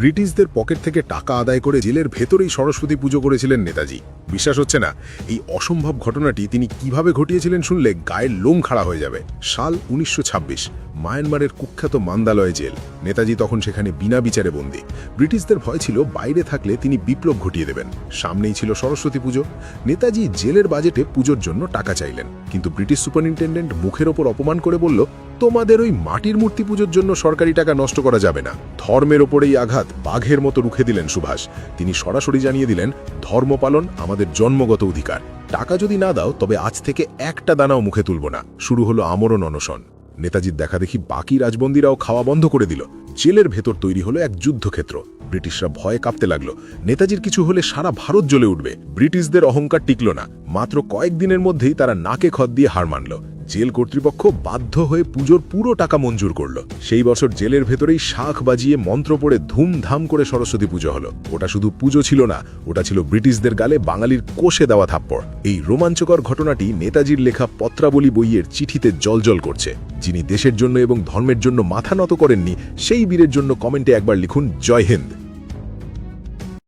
ব্রিটিশদের পকেট থেকে টাকা আদায় করে জেলের ভেতরেই সরস্বতী পুজো করেছিলেন নেতাজি। বিশ্বাস হচ্ছে না, এই অসম্ভব ঘটনাটি তিনি কিভাবে ঘটিয়েছিলেন শুনলে গায়ের লোম খাড়া হয়ে যাবে। সাল 1926, মায়ানমারের কুখ্যাত মান্দালয় জেল। নেতাজি তখন সেখানে বিনা বিচারে বন্দী। ব্রিটিশদের ভয় ছিল বাইরে থাকলে তিনি বিপ্লব ঘটিয়ে দেবেন। সামনেই ছিল সরস্বতী পুজো। নেতাজি জেলের বাজেটে পুজোর জন্য টাকা চাইলেন, কিন্তু ব্রিটিশ সুপারিনটেন্ডেন্ট মুখের ওপর অপমান করে বলল, তোমাদের ওই মাটির মূর্তি পুজোর জন্য সরকারি টাকা নষ্ট করা যাবে না। ধর্মের ওপরেই আঘাত বাঘের মতো রুখে দিলেন সুভাষ। তিনি সরাসরি জানিয়ে দিলেন, ধর্ম পালন আমাদের জন্মগত অধিকার। টাকা যদি না দাও তবে আজ থেকে একটা দানাও মুখে তুলব না। শুরু হলো আমরণ অনশন। নেতাজির দেখা দেখি বাকি রাজবন্দীরাও খাওয়া বন্ধ করে দিল। জেলের ভেতর তৈরি হলো এক যুদ্ধক্ষেত্র। ব্রিটিশরা ভয়ে কাঁপতে লাগলো। নেতাজির কিছু হলে সারা ভারত জ্বলে উঠবে। ব্রিটিশদের অহংকার টিকল না। মাত্র কয়েকদিনের মধ্যেই তারা নাকে খত দিয়ে হার মানল। জেল কর্তৃপক্ষ বাধ্য হয়ে পুজোর পুরো টাকা মঞ্জুর করল। সেই বছর জেলের ভেতরেই শাঁখ বাজিয়ে মন্ত্র পড়ে ধুমধাম করে সরস্বতী পুজো হলো। ওটা শুধু পুজো ছিল না, ওটা ছিল ব্রিটিশদের গালে বাঙালির কোষে দেওয়া থাপ্পড়। এই রোমাঞ্চকর ঘটনাটি নেতাজির লেখা পত্রাবলী বইয়ের চিঠিতে জলজল করছে। যিনি দেশের জন্য এবং ধর্মের জন্য মাথা নত করেননি, সেই বীরের জন্য কমেন্টে একবার লিখুন, জয় হিন্দ।